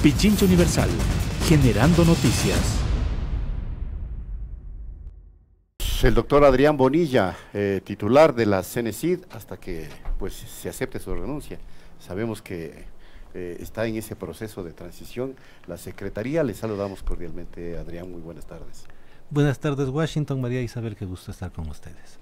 Pichincha Universal, generando noticias. El doctor Adrián Bonilla, titular de la CENESID, hasta que pues se acepte su renuncia. Sabemos que está en ese proceso de transición la Secretaría. Le saludamos cordialmente, Adrián, muy buenas tardes. Buenas tardes, Washington. María Isabel, qué gusto estar con ustedes.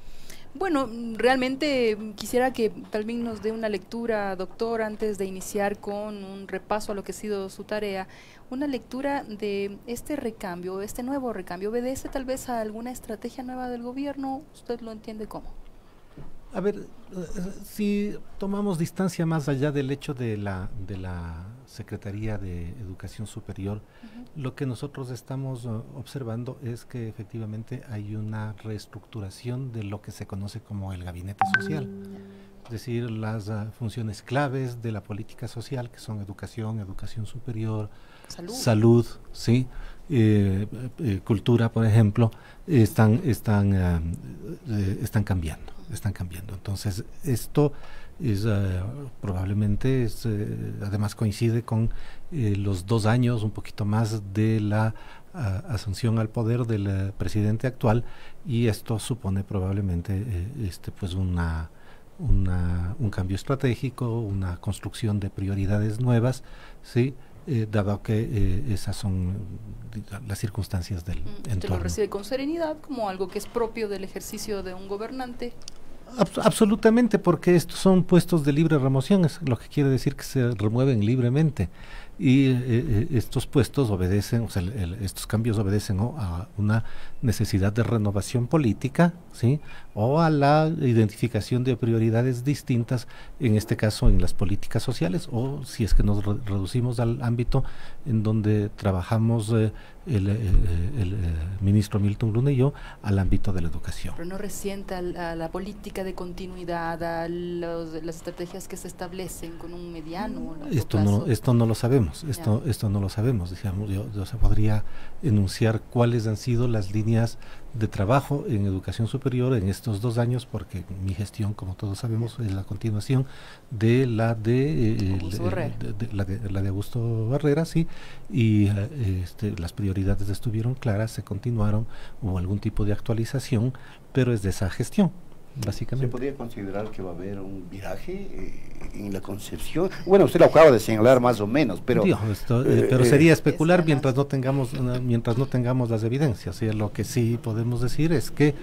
Bueno, realmente quisiera que tal vez nos dé una lectura, doctor, antes de iniciar con un repaso a lo que ha sido su tarea, una lectura de este recambio, este nuevo recambio. ¿Obedece tal vez a alguna estrategia nueva del gobierno? ¿Usted lo entiende cómo? A ver, si tomamos distancia más allá del hecho de la Secretaría de Educación Superior, lo que nosotros estamos observando es que efectivamente hay una reestructuración de lo que se conoce como el gabinete social, es decir, las funciones claves de la política social, que son educación, educación superior, salud, ¿sí? Cultura, por ejemplo, están cambiando. Entonces, esto es probablemente además coincide con los 2 años, un poquito más, de la asunción al poder del presidente actual, y esto supone probablemente pues un cambio estratégico, una construcción de prioridades nuevas, ¿sí? Dado que esas son las circunstancias del entorno. ¿Usted lo recibe con serenidad, como algo que es propio del ejercicio de un gobernante? Absolutamente, porque estos son puestos de libre remoción, es lo que quiere decir que se remueven libremente, y estos puestos obedecen, o sea, estos cambios obedecen a una necesidad de renovación política, ¿sí? O a la identificación de prioridades distintas, en este caso en las políticas sociales, o si es que nos reducimos al ámbito en donde trabajamos el ministro Milton Luna y yo, al ámbito de la educación. Pero no resienta a la política de continuidad, a las estrategias que se establecen con un mediano plazo. Esto no lo sabemos, esto no lo sabemos, digamos. Yo se podría enunciar cuáles han sido las líneas de trabajo en educación superior en estos 2 años, porque mi gestión, como todos sabemos, es la continuación de la de Augusto Barrera, sí, y las prioridades estuvieron claras, se continuaron, hubo algún tipo de actualización, pero es de esa gestión, básicamente. ¿Se podría considerar que va a haber un viraje en la concepción? Bueno, usted lo acaba de señalar más o menos, pero pero sería especular mientras no tengamos las evidencias. ¿Sí? Lo que sí podemos decir es que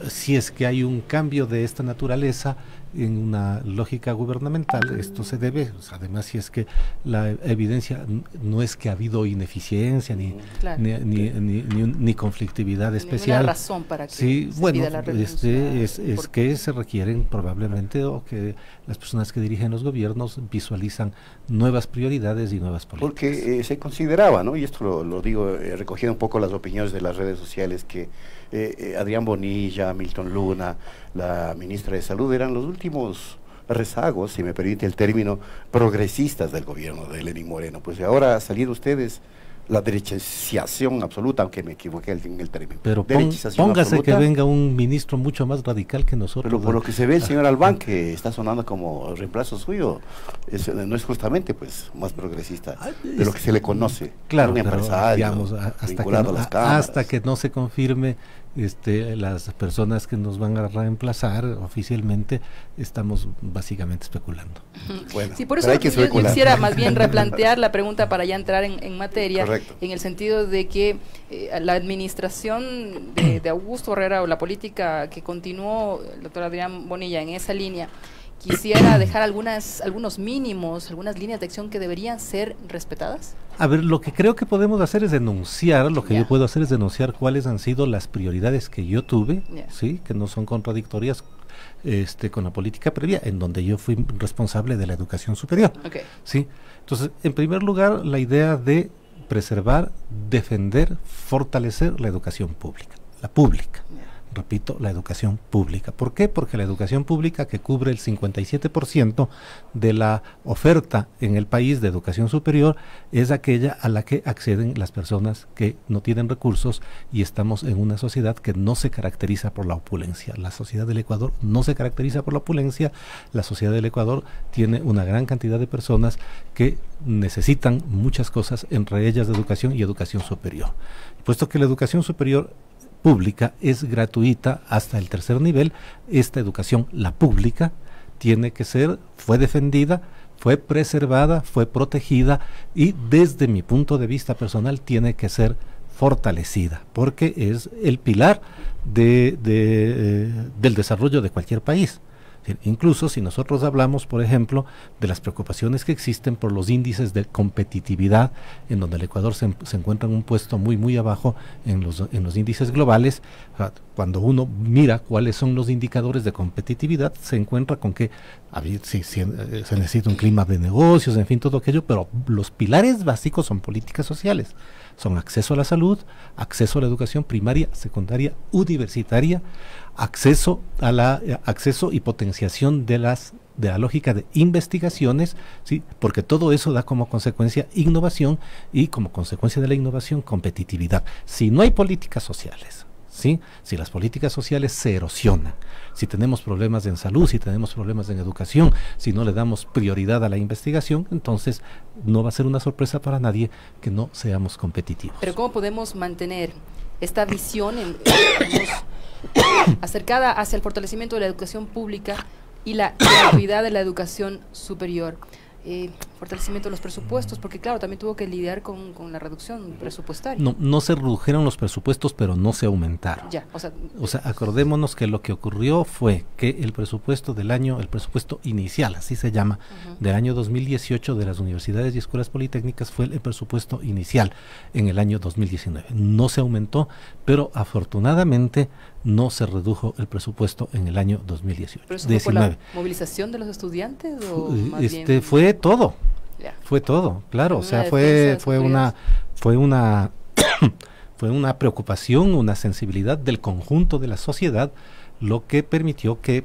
si es que hay un cambio de esta naturaleza en una lógica gubernamental, esto se debe, o sea, además, si es que la evidencia no es que ha habido ineficiencia ni conflictividad especial, ninguna razón para que sí, se bueno, pida la renuncia, es que se requieren probablemente, o que las personas que dirigen los gobiernos visualizan nuevas prioridades y nuevas políticas. Porque se consideraba, ¿no? Y esto lo digo recogiendo un poco las opiniones de las redes sociales, que Adrián Bonilla, Milton Luna, la ministra de Salud, eran los últimos rezagos, si me permite el término, progresistas del gobierno de Lenín Moreno. Pues ahora salir ustedes la derechización absoluta, aunque me equivoqué en el término. Pero póngase absoluta, que venga un ministro mucho más radical que nosotros. Pero por lo que se ve, el señor Albán, que está sonando como reemplazo suyo, no es justamente pues más progresista de lo que se le conoce. Claro, un empresario, digamos, hasta que no se confirme las personas que nos van a reemplazar oficialmente, estamos básicamente especulando. Bueno, sí, por eso yo quisiera más bien replantear la pregunta para ya entrar en materia. Correcto. En el sentido de que la administración de Augusto Barrera, o la política que continuó el doctor Adrián Bonilla en esa línea, quisiera dejar algunos mínimos, algunas líneas de acción que deberían ser respetadas. A ver, lo que creo que podemos hacer es denunciar, yo puedo hacer es denunciar cuáles han sido las prioridades que yo tuve, ¿sí? Que no son contradictorias con la política previa, en donde yo fui responsable de la educación superior. ¿Sí? Entonces, en primer lugar, la idea de preservar, defender, fortalecer la educación pública, la pública. repito, la educación pública. ¿Por qué? Porque la educación pública, que cubre el 57% de la oferta en el país de educación superior, es aquella a la que acceden las personas que no tienen recursos, y estamos en una sociedad que no se caracteriza por la opulencia. La sociedad del Ecuador no se caracteriza por la opulencia. La sociedad del Ecuador tiene una gran cantidad de personas que necesitan muchas cosas, entre ellas de educación y educación superior. Puesto que la educación superior pública es gratuita hasta el tercer nivel, esta educación, la pública, tiene que ser, fue defendida, fue preservada, fue protegida, y desde mi punto de vista personal tiene que ser fortalecida, porque es el pilar del desarrollo de cualquier país. Incluso si nosotros hablamos, por ejemplo, de las preocupaciones que existen por los índices de competitividad, en donde el Ecuador se encuentra en un puesto muy abajo en los índices globales, cuando uno mira cuáles son los indicadores de competitividad, se encuentra con que se necesita un clima de negocios, en fin, todo aquello, pero los pilares básicos son políticas sociales. Son acceso a la salud, acceso a la educación primaria, secundaria, universitaria, acceso y potenciación de la lógica de investigaciones, ¿sí? Porque todo eso da como consecuencia innovación, y como consecuencia de la innovación, competitividad. Si no hay políticas sociales, ¿sí? Si las políticas sociales se erosionan, si tenemos problemas en salud, si tenemos problemas en educación, si no le damos prioridad a la investigación, entonces no va a ser una sorpresa para nadie que no seamos competitivos. Pero ¿cómo podemos mantener esta visión acercada hacia el fortalecimiento de la educación pública y la gratuidad de la educación superior? Fortalecimiento de los presupuestos, porque claro, también tuvo que lidiar con la reducción presupuestaria. No se redujeron los presupuestos, pero no se aumentaron. Ya, o sea, acordémonos que lo que ocurrió fue que el presupuesto el presupuesto inicial, así se llama, del año 2018 de las universidades y escuelas politécnicas, fue el presupuesto inicial en el año 2019. No se aumentó, pero afortunadamente no se redujo el presupuesto en el año 2018. ¿Pero eso fue por la movilización de los estudiantes o más bien? Fue todo. Ya. Fue todo, claro, o sea, fue una preocupación, una sensibilidad del conjunto de la sociedad, lo que permitió que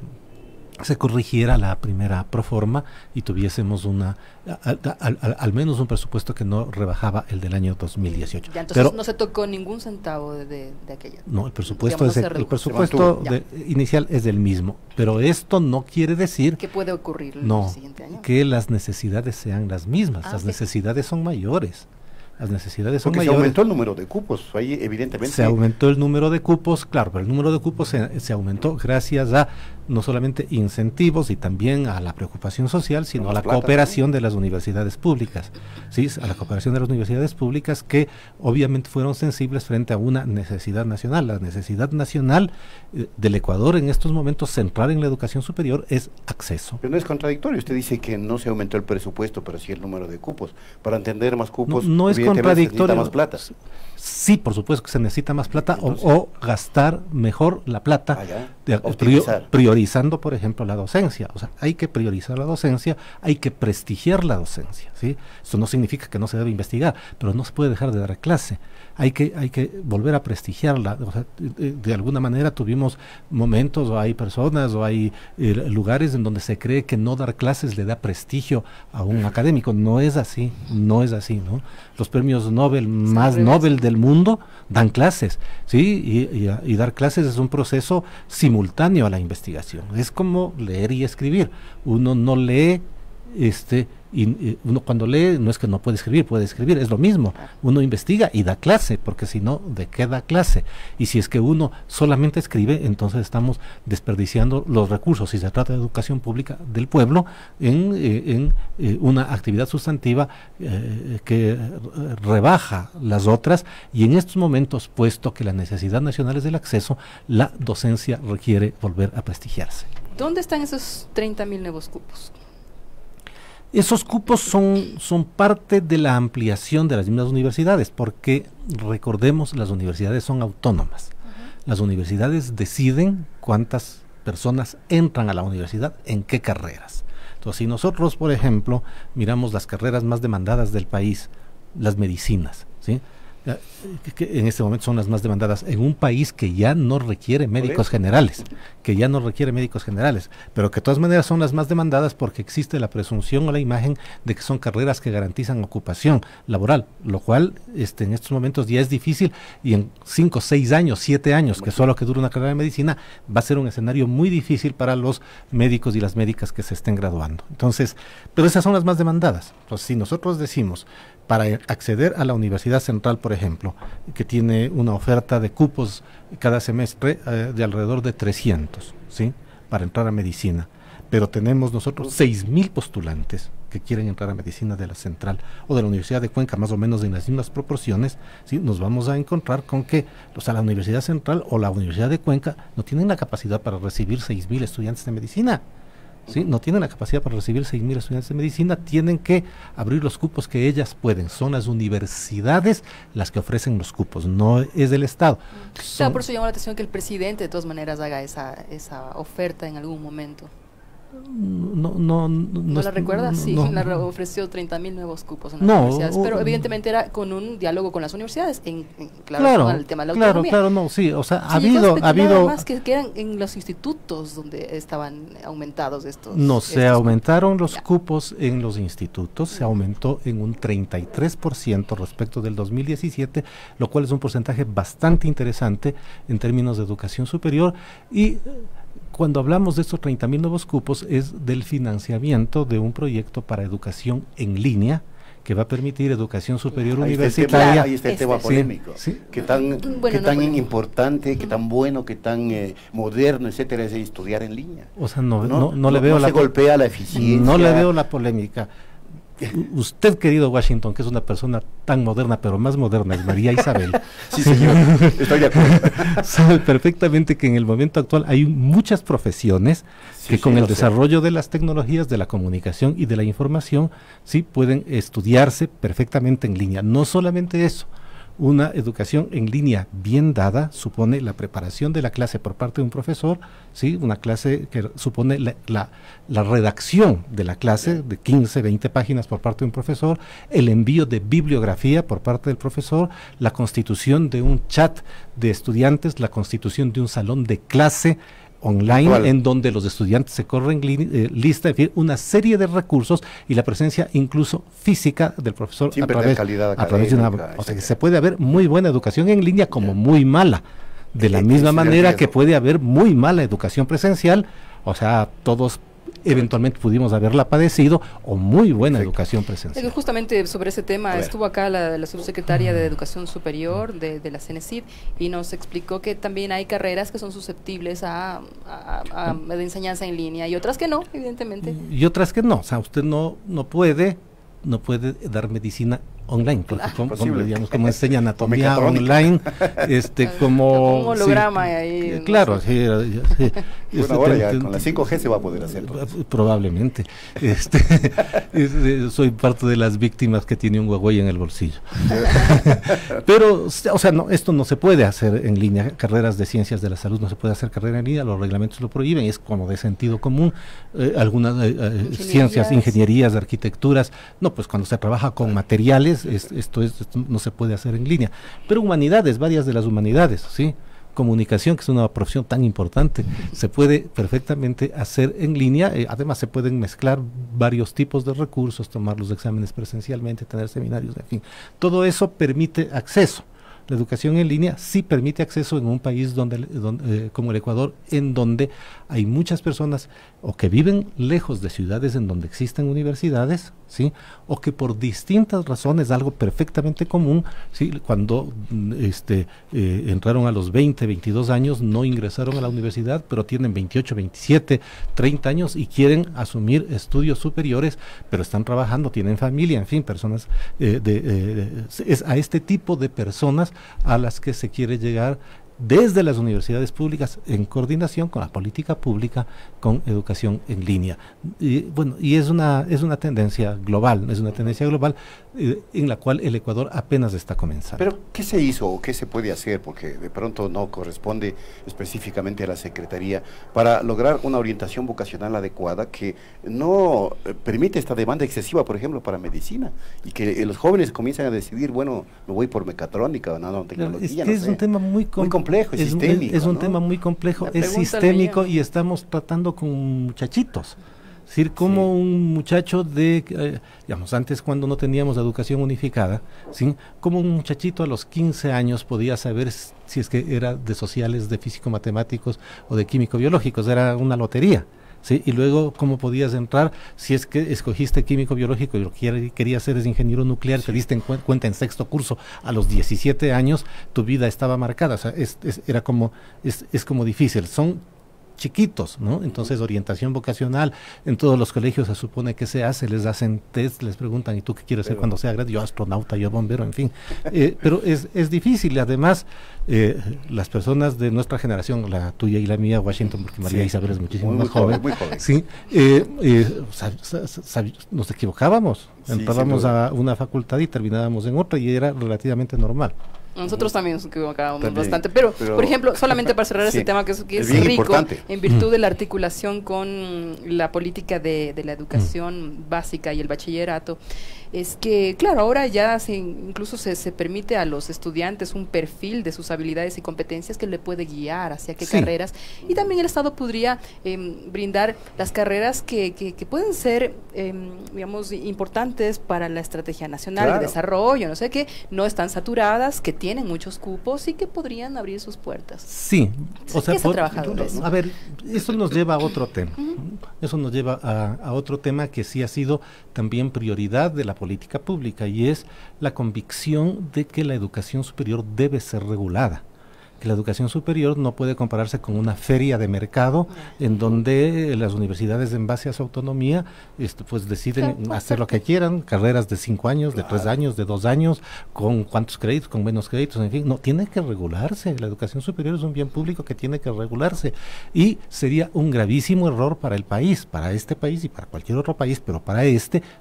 se corrigiera la primera proforma y tuviésemos al menos un presupuesto que no rebajaba el del año 2018. Ya, entonces no se tocó ningún centavo de aquella. No, el presupuesto inicial es del mismo, pero esto no quiere decir ¿qué puede ocurrir el siguiente año? Que las necesidades sean las mismas, las necesidades son mayores. Las necesidades son mayores. Se aumentó el número de cupos, ahí evidentemente. Se aumentó el número de cupos, claro, pero el número de cupos se aumentó gracias a no solamente incentivos y también a la preocupación social, sino a la cooperación de las universidades públicas, ¿sí? A la cooperación de las universidades públicas, que obviamente fueron sensibles frente a una necesidad nacional. La necesidad nacional del Ecuador en estos momentos, central en la educación superior, es acceso. Pero no es contradictorio, usted dice que no se aumentó el presupuesto, pero sí el número de cupos. Para entender más cupos, no es contradictorio. Se necesita más plata. Sí, por supuesto que se necesita más plata, o gastar mejor la plata, priorizando, por ejemplo, la docencia. O sea, hay que priorizar la docencia, hay que prestigiar la docencia, ¿sí? Eso no significa que no se debe investigar, pero no se puede dejar de dar clase. Hay que volver a prestigiarla. O sea, de alguna manera tuvimos momentos, o hay personas, o hay lugares en donde se cree que no dar clases le da prestigio a un académico. No es así, ¿no? Los premios Nobel más Nobel del mundo dan clases, ¿sí? Y dar clases es un proceso simultáneo a la investigación. Es como leer y escribir. Uno no lee, uno cuando lee no es que no puede escribir, es lo mismo. Uno investiga y da clase, porque si no, ¿de qué da clase? Y si es que uno solamente escribe, entonces estamos desperdiciando los recursos. Si se trata de educación pública del pueblo, en una actividad sustantiva que rebaja las otras, y en estos momentos, puesto que la necesidad nacional es del acceso, la docencia requiere volver a prestigiarse. ¿Dónde están esos 30.000 nuevos cupos? Esos cupos son parte de la ampliación de las mismas universidades, porque recordemos, las universidades son autónomas. Las universidades deciden cuántas personas entran a la universidad, en qué carreras. Entonces, si nosotros, por ejemplo, miramos las carreras más demandadas del país, las medicinas, ¿sí? que en este momento son las más demandadas en un país que ya no requiere médicos generales, pero que de todas maneras son las más demandadas porque existe la presunción o la imagen de que son carreras que garantizan ocupación laboral, lo cual en estos momentos ya es difícil, y en 5, 6 años, 7 años, que solo que dura una carrera de medicina, va a ser un escenario muy difícil para los médicos y las médicas que se estén graduando. Entonces, pero esas son las más demandadas. Entonces, si nosotros decimos, para acceder a la Universidad Central, por ejemplo, que tiene una oferta de cupos cada semestre de alrededor de 300, ¿sí?, para entrar a medicina, pero tenemos nosotros 6,000 postulantes que quieren entrar a medicina de la Central o de la Universidad de Cuenca, más o menos en las mismas proporciones, ¿sí?, nos vamos a encontrar con que la Universidad Central o la Universidad de Cuenca no tienen la capacidad para recibir 6,000 estudiantes de medicina. ¿Sí? No tienen la capacidad para recibir 6,000 estudiantes de medicina, tienen que abrir los cupos que ellas pueden. Son las universidades las que ofrecen los cupos, no es del Estado. Claro, por eso llama la atención que el presidente de todas maneras haga esa oferta en algún momento. ¿No la recuerdas? Sí, la ofreció 30,000 nuevos cupos en las universidades, pero evidentemente era con un diálogo con las universidades, claro, el tema de la autonomía. Claro, no, sí, o sea, ha habido más que eran en los institutos donde estaban aumentados estos. No, se aumentaron los cupos en los institutos, se aumentó en un 33% respecto del 2017, lo cual es un porcentaje bastante interesante en términos de educación superior. Y cuando hablamos de estos 30,000 nuevos cupos es del financiamiento de un proyecto para educación en línea que va a permitir educación superior universitaria. Ahí está el tema polémico. Sí. Qué tan importante, qué tan bueno, qué tan moderno, etcétera, es estudiar en línea. O sea, no le veo se golpea la eficiencia. No le veo la polémica. Usted, querido Washington, que es una persona tan moderna, pero más moderna, es María Isabel. Sí, señor, estoy de acuerdo. Sabe perfectamente que en el momento actual hay muchas profesiones que con el desarrollo de las tecnologías de la comunicación y de la información, sí pueden estudiarse perfectamente en línea. No solamente eso. Una educación en línea bien dada supone la preparación de la clase por parte de un profesor, ¿sí? Una clase que supone la redacción de la clase de 15, 20 páginas por parte de un profesor, el envío de bibliografía por parte del profesor, la constitución de un chat de estudiantes, la constitución de un salón de clase online en donde los estudiantes se corren lista, es decir, una serie de recursos y la presencia incluso física del profesor a través de una, o sea que se puede haber muy buena educación en línea como muy mala, de la misma manera que puede haber muy mala educación presencial, o sea, todos eventualmente pudimos haberla padecido, o muy buena educación presencial. Justamente sobre ese tema estuvo acá la subsecretaria de Educación Superior de la CENESID y nos explicó que también hay carreras que son susceptibles a enseñanza en línea y otras que no, evidentemente. Y otras que no, o sea, usted no puede dar medicina online, como enseña anatomía online, como un holograma ahí. Claro, sí. Bueno, ahora ya con la 5G se va a poder hacer. Probablemente. Soy parte de las víctimas que tiene un Huawei en el bolsillo. Pero, o sea, no, esto no se puede hacer en línea. Carreras de ciencias de la salud no se puede hacer carrera en línea, los reglamentos lo prohíben, es como de sentido común. Algunas ciencias, ingenierías, arquitecturas, no, pues cuando se trabaja con materiales, esto no se puede hacer en línea, pero humanidades, varias de las humanidades, ¿sí? Comunicación, que es una profesión tan importante, se puede perfectamente hacer en línea, además se pueden mezclar varios tipos de recursos, tomar los exámenes presencialmente, tener seminarios, en fin, todo eso permite acceso. La educación en línea sí permite acceso en un país como el Ecuador, en donde hay muchas personas o que viven lejos de ciudades en donde existen universidades, ¿sí? O que por distintas razones, algo perfectamente común, ¿sí? Cuando entraron a los 20, 22 años, no ingresaron a la universidad, pero tienen 28, 27, 30 años y quieren asumir estudios superiores, pero están trabajando, tienen familia, en fin, personas, es a este tipo de personas a las que se quiere llegar desde las universidades públicas en coordinación con la política pública con educación en línea. Y bueno, y es una tendencia global, en la cual el Ecuador apenas está comenzando. Pero, ¿qué se hizo o qué se puede hacer? Porque de pronto no corresponde específicamente a la Secretaría para lograr una orientación vocacional adecuada que no permite esta demanda excesiva, por ejemplo, para medicina, y que los jóvenes comiencen a decidir, bueno, me voy por mecatrónica o nanotecnología. Es un tema muy complejo, es sistémico. Es un tema muy complejo, es sistémico, y estamos tratando con muchachitos. Es decir, como un muchacho digamos, antes cuando no teníamos educación unificada, ¿sí? Como un muchachito a los 15 años podía saber si es que era de sociales, de físico-matemáticos o de químico-biológicos, era una lotería. ¿Sí? Y luego, ¿cómo podías entrar? Si es que escogiste químico-biológico y lo que querías ser es ingeniero nuclear, te diste cuenta en sexto curso a los 17 años, tu vida estaba marcada. O sea, es como difícil. Son chiquitos, ¿no? Entonces, orientación vocacional, en todos los colegios se supone que se hace, les hacen test, les preguntan, ¿y tú qué quieres ser cuando sea grande? Yo astronauta, yo bombero, en fin. Pero es difícil, además, las personas de nuestra generación, la tuya y la mía, Washington, porque María Isabel es muchísimo más joven, muy joven. ¿sí? Nos equivocábamos, entrábamos a una facultad y terminábamos en otra, y era relativamente normal. Nosotros también nos equivocábamos bastante, pero por ejemplo, solamente para cerrar ese tema que es rico, importante, en virtud de la articulación con la política de la educación básica y el bachillerato, es que, claro, ahora ya incluso se permite a los estudiantes un perfil de sus habilidades y competencias que le puede guiar hacia qué carreras, y también el Estado podría brindar las carreras que pueden ser, digamos, importantes para la estrategia nacional de desarrollo, no sé qué, no están saturadas, que tienen muchos cupos y que podrían abrir sus puertas. Sí, o sea, ¿qué se ha trabajado de eso? A ver, eso nos lleva a otro tema. Eso nos lleva a otro tema que sí ha sido también prioridad de la política pública, y es la convicción de que la educación superior debe ser regulada. Que la educación superior no puede compararse con una feria de mercado en donde las universidades, en base a su autonomía, pues deciden hacer lo que quieran, carreras de 5 años, de 3 años, de 2 años, con cuántos créditos, con menos créditos, en fin, no, tiene que regularse. La educación superior es un bien público que tiene que regularse, y sería un gravísimo error para el país, para este país y para cualquier otro país, pero para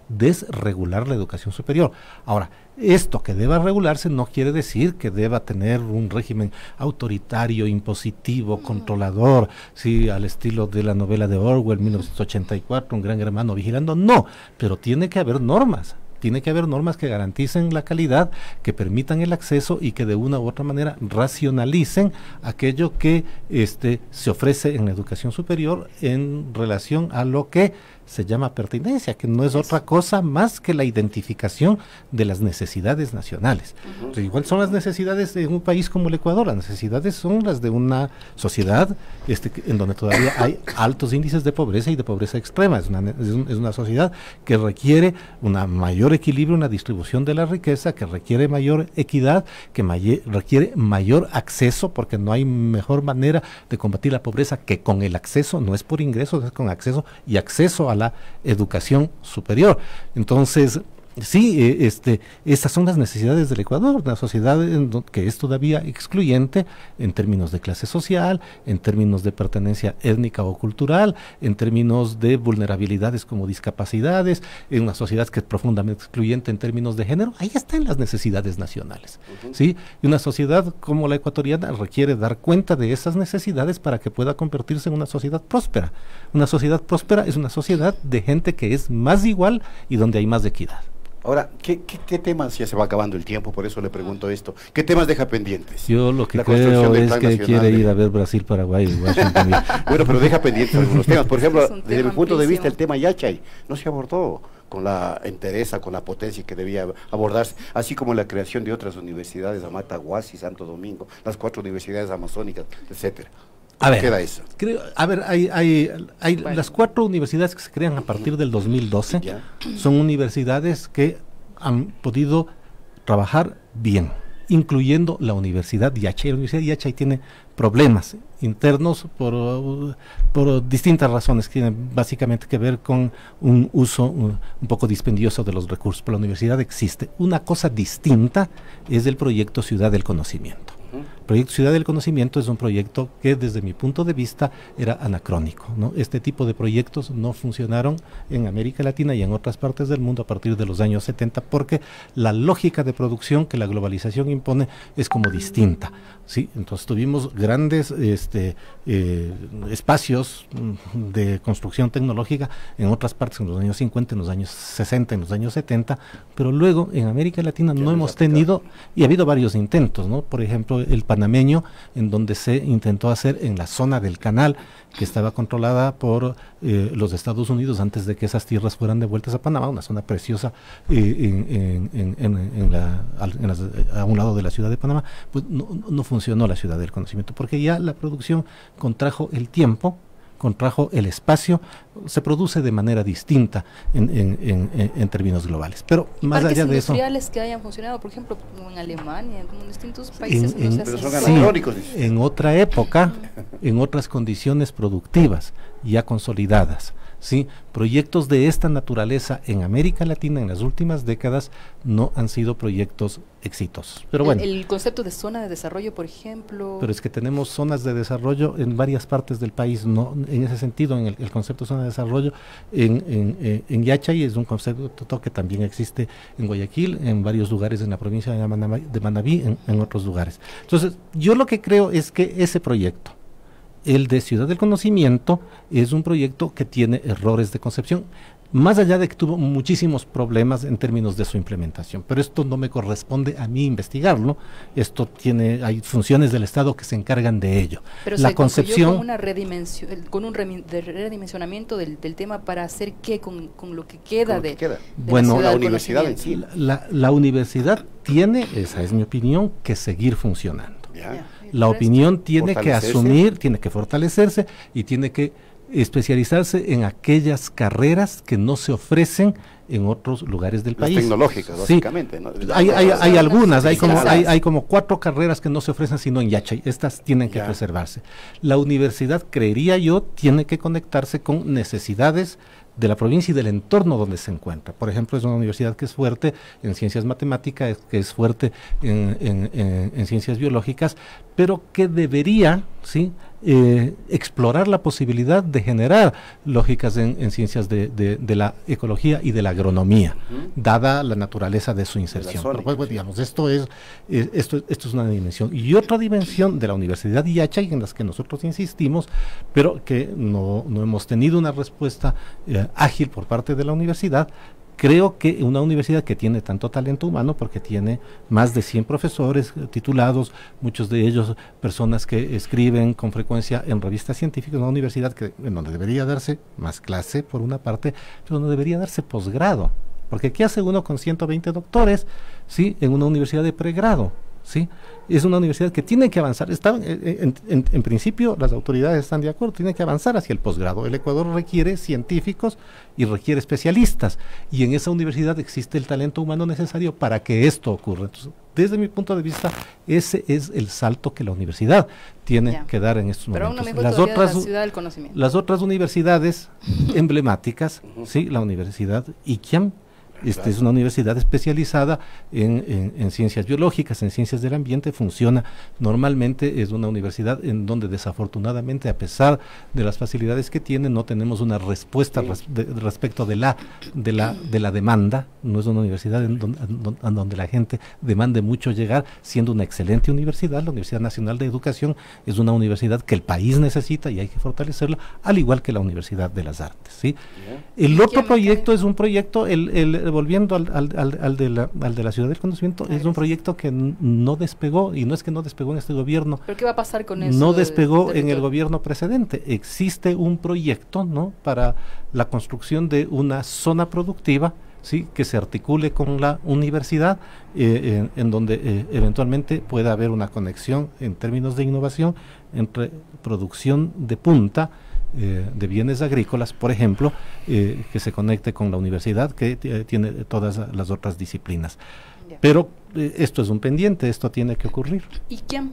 desregular la educación superior. Ahora, esto que deba regularse no quiere decir que deba tener un régimen autoritario, impositivo, controlador, sí, al estilo de la novela de Orwell, 1984, un gran hermano vigilando. No, pero tiene que haber normas. Tiene que haber normas que garanticen la calidad, que permitan el acceso y que de una u otra manera racionalicen aquello que se ofrece en la educación superior en relación a lo que se llama pertinencia, que no es otra cosa más que la identificación de las necesidades nacionales. Pero igual son las necesidades de un país como el Ecuador, las necesidades son las de una sociedad en donde todavía hay altos índices de pobreza y de pobreza extrema. Es una sociedad que requiere un mayor equilibrio, una distribución de la riqueza, que requiere mayor equidad, que requiere mayor acceso, porque no hay mejor manera de combatir la pobreza que con el acceso, no es por ingresos, es con acceso, y acceso a la educación superior. Entonces, sí, estas son las necesidades del Ecuador, una sociedad que es todavía excluyente en términos de clase social, en términos de pertenencia étnica o cultural, en términos de vulnerabilidades como discapacidades, en una sociedad que es profundamente excluyente en términos de género. Ahí están las necesidades nacionales, ¿sí? Y una sociedad como la ecuatoriana requiere dar cuenta de esas necesidades para que pueda convertirse en una sociedad próspera. Una sociedad próspera es una sociedad de gente que es más igual y donde hay más equidad. Ahora, ¿qué temas, ya se va acabando el tiempo, por eso le pregunto esto, qué temas deja pendientes? Yo lo que creo es que quiere ir a ver Brasil, Paraguay, Washington. Bueno, pero deja pendientes algunos temas. Por ejemplo, desde mi punto de vista, el tema Yachay no se abordó con la entereza, con la potencia que debía abordarse, así como la creación de otras universidades, Amatahuasi, Santo Domingo, las 4 universidades amazónicas, etcétera. A ver, queda eso? Hay las 4 universidades que se crean a partir del 2012, son universidades que han podido trabajar bien, incluyendo la Universidad Yachay. La Universidad Yachay tiene problemas internos por distintas razones, que tienen básicamente que ver con un uso un poco dispendioso de los recursos, pero la universidad existe. Una cosa distinta es el proyecto Ciudad del Conocimiento. proyecto Ciudad del Conocimiento es un proyecto que desde mi punto de vista era anacrónico, ¿no? Este tipo de proyectos no funcionaron en América Latina y en otras partes del mundo a partir de los años 70 porque la lógica de producción que la globalización impone es como distinta, ¿sí? Entonces tuvimos grandes espacios de construcción tecnológica en otras partes en los años 50, en los años 60, en los años 70, pero luego en América Latina no hemos tenido, y ha habido varios intentos, ¿no? Por ejemplo, el panameño, en donde se intentó hacer en la zona del canal, que estaba controlada por los Estados Unidos antes de que esas tierras fueran devueltas a Panamá, una zona preciosa a un lado de la ciudad de Panamá, pues no funcionó la Ciudad del Conocimiento, porque ya la producción contrajo el tiempo, contrajo el espacio, se produce de manera distinta en términos globales. Pero más allá de eso... industriales que hayan funcionado, por ejemplo, como en Alemania, como en distintos países. En otra época, en otras condiciones productivas ya consolidadas. ¿Sí? Proyectos de esta naturaleza en América Latina en las últimas décadas no han sido proyectos exitosos. Pero bueno, el concepto de zona de desarrollo, por ejemplo. Pero es que tenemos zonas de desarrollo en varias partes del país, no en ese sentido, en el concepto de zona de desarrollo en Yachay es un concepto que también existe en Guayaquil, en varios lugares en la provincia de Manabí, en otros lugares. Entonces, yo lo que creo es que ese proyecto, el de Ciudad del Conocimiento, es un proyecto que tiene errores de concepción, más allá de que tuvo muchísimos problemas en términos de su implementación, pero esto no me corresponde a mí investigarlo, hay funciones del Estado que se encargan de ello. Pero la concepción con un redimensionamiento del tema para hacer qué con lo que queda de bueno, la universidad en sí. La universidad tiene, esa es mi opinión, que seguir funcionando. La opinión tiene que asumir, tiene que fortalecerse y tiene que especializarse en aquellas carreras que no se ofrecen en otros lugares del país. Tecnológicas, básicamente. Sí. ¿No? Hay algunas, hay como 4 carreras que no se ofrecen sino en Yachay. Estas tienen que preservarse. La universidad, creería yo, tiene que conectarse con necesidades de la provincia y del entorno donde se encuentra. Por ejemplo, es una universidad que es fuerte en ciencias matemáticas, que es fuerte en ciencias biológicas, pero que debería, ¿sí?, explorar la posibilidad de generar lógicas en ciencias de la ecología y de la agronomía, dada la naturaleza de su inserción. Pero, pues, digamos, esto es una dimensión. Y otra dimensión de la Universidad de Yachay, en las que nosotros insistimos, pero que no hemos tenido una respuesta ágil por parte de la universidad. Creo que una universidad que tiene tanto talento humano, porque tiene más de 100 profesores titulados, muchos de ellos personas que escriben con frecuencia en revistas científicas, una universidad en donde debería darse más clase por una parte, pero donde debería darse posgrado, porque ¿qué hace uno con 120 doctores, ¿sí?, en una universidad de pregrado? ¿Sí? Es una universidad que tiene que avanzar. En principio, las autoridades están de acuerdo, tiene que avanzar hacia el posgrado. El Ecuador requiere científicos y requiere especialistas, y en esa universidad existe el talento humano necesario para que esto ocurra. Entonces, desde mi punto de vista, ese es el salto que la universidad tiene que dar en estos momentos. Pero la Ciudad del Conocimiento. Las otras universidades emblemáticas, ¿sí?, la Universidad IQIAM, es una universidad especializada en ciencias biológicas, en ciencias del ambiente, funciona normalmente, es una universidad en donde desafortunadamente, a pesar de las facilidades que tiene, no tenemos una respuesta respecto de la demanda. No es una universidad en donde la gente demande mucho llegar, siendo una excelente universidad. La Universidad Nacional de Educación es una universidad que el país necesita y hay que fortalecerla, al igual que la Universidad de las Artes, ¿sí? El otro proyecto es un proyecto, volviendo al de la Ciudad del Conocimiento, es un proyecto que no despegó, y no es que no despegó en este gobierno. ¿Pero qué va a pasar con eso? No despegó en el gobierno precedente. Existe un proyecto, ¿no?, para la construcción de una zona productiva, ¿sí?, que se articule con la universidad, en donde eventualmente pueda haber una conexión en términos de innovación entre producción de punta, de bienes agrícolas, por ejemplo, que se conecte con la universidad, que tiene todas las otras disciplinas. Pero esto es un pendiente, esto tiene que ocurrir. ¿Y quién?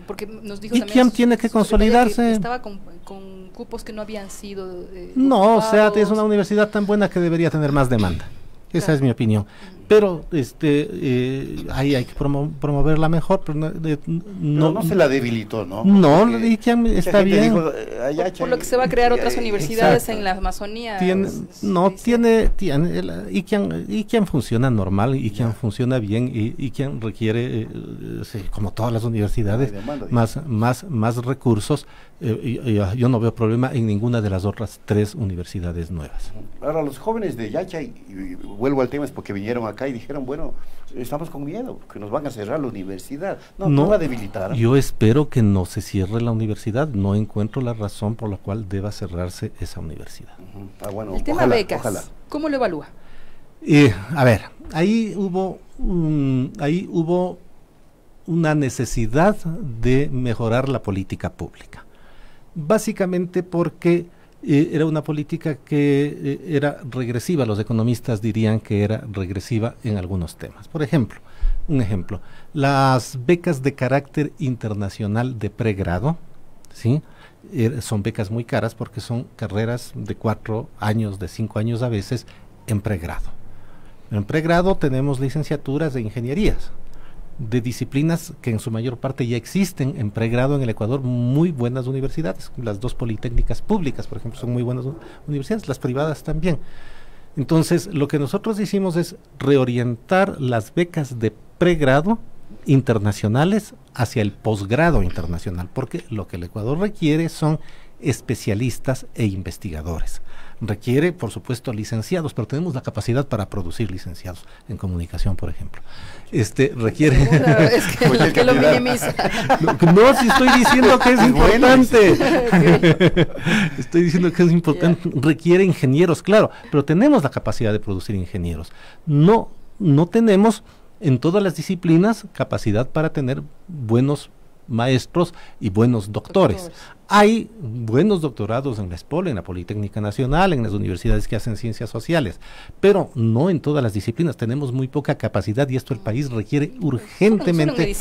Porque nos dijo también tiene que consolidarse. Que estaba con cupos que no habían sido no, ocupados. O sea, es una universidad tan buena que debería tener más demanda. Esa es mi opinión. pero ahí hay que promoverla mejor, pero no se la debilitó, ¿no? No, Iquian está bien. Dijo, por lo que se va a crear otras universidades exacto. en la Amazonía. Iquian funciona normal, Iquian funciona bien, Iquian requiere, como todas las universidades, más recursos. Yo no veo problema en ninguna de las otras 3 universidades nuevas. Ahora, los jóvenes de Yachay, y vuelvo al tema, es porque vinieron acá y dijeron, bueno, estamos con miedo, que nos van a cerrar la universidad. No va a debilitar. Yo espero que no se cierre la universidad, no encuentro la razón por la cual deba cerrarse esa universidad. Bueno, el tema becas, ¿cómo lo evalúa? A ver, ahí hubo una necesidad de mejorar la política pública. Básicamente porque era una política que era regresiva, los economistas dirían que era regresiva en algunos temas. Por ejemplo, las becas de carácter internacional de pregrado, ¿sí? Son becas muy caras porque son carreras de 4 años, de 5 años a veces, en pregrado. En pregrado tenemos licenciaturas de ingenierías, de disciplinas que en su mayor parte ya existen en pregrado en el Ecuador, muy buenas universidades, las 2 politécnicas públicas, por ejemplo, son muy buenas universidades, las privadas también. Entonces, lo que nosotros hicimos es reorientar las becas de pregrado internacionales hacia el posgrado internacional, porque lo que el Ecuador requiere son especialistas e investigadores. Requiere, por supuesto, licenciados, pero tenemos la capacidad para producir licenciados en comunicación, por ejemplo. Requiere... Es que lo minimiza. No, si estoy diciendo que es importante. Estoy diciendo que es importante. Requiere ingenieros, claro, pero tenemos la capacidad de producir ingenieros. No tenemos en todas las disciplinas capacidad para tener buenos maestros y buenos doctores. Hay buenos doctorados en la ESPOL, en la Politécnica Nacional, en las universidades que hacen ciencias sociales, pero no en todas las disciplinas. Tenemos muy poca capacidad y esto el país requiere urgentemente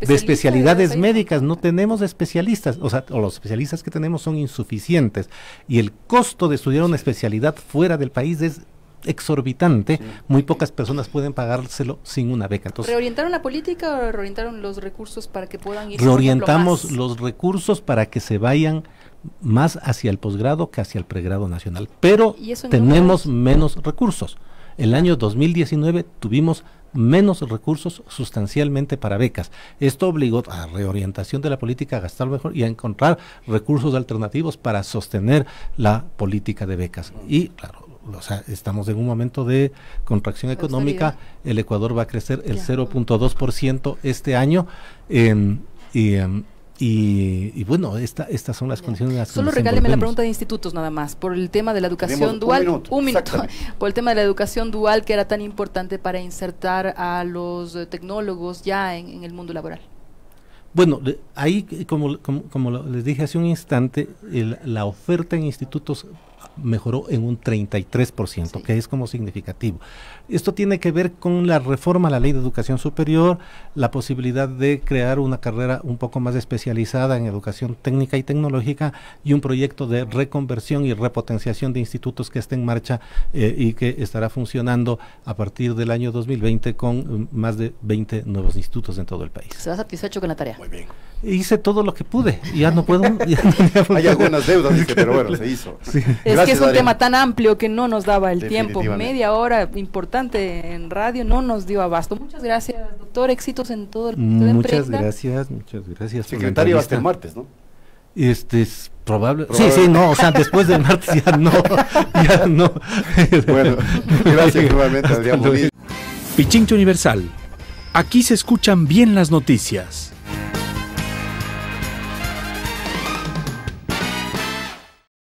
de especialidades médicas. No tenemos especialistas, o los especialistas que tenemos son insuficientes y el costo de estudiar una especialidad fuera del país es exorbitante, muy pocas personas pueden pagárselo sin una beca. Entonces, ¿reorientaron la política o reorientaron los recursos para que puedan ir? Reorientamos los recursos para que se vayan más hacia el posgrado que hacia el pregrado nacional, pero tenemos menos recursos. El año 2019 tuvimos menos recursos sustancialmente para becas. Esto obligó a reorientación de la política, a gastar mejor y a encontrar recursos alternativos para sostener la política de becas. Y claro, estamos en un momento de contracción económica. El Ecuador va a crecer el 0.2% este año y bueno, estas son las condiciones en las que Solo regáleme la pregunta de institutos nada más, por el tema de la educación dual. Un minuto. Por el tema de la educación dual que era tan importante para insertar a los tecnólogos ya en el mundo laboral. Bueno, ahí, como les dije hace un instante, la oferta en institutos mejoró en un 33%, que es como significativo. Esto tiene que ver con la reforma a la Ley de Educación Superior, la posibilidad de crear una carrera un poco más especializada en educación técnica y tecnológica y un proyecto de reconversión y repotenciación de institutos que está en marcha y que estará funcionando a partir del año 2020 con más de 20 nuevos institutos en todo el país. ¿Se va satisfecho con la tarea? Muy bien. Hice todo lo que pude, ya no puedo. Hay algunas deudas, dice, pero bueno, se hizo. Sí. Es que es un tema tan amplio que no nos daba el tiempo. Media hora importante en radio no nos dio abasto. Muchas gracias, doctor. Éxitos en todo el punto de Muchas gracias. Secretario hasta el martes, ¿no? Es probable. Sí, no, o sea, después del martes ya no. Bueno, gracias nuevamente, Adrián Bonilla. Pichincha Universal. Aquí se escuchan bien las noticias.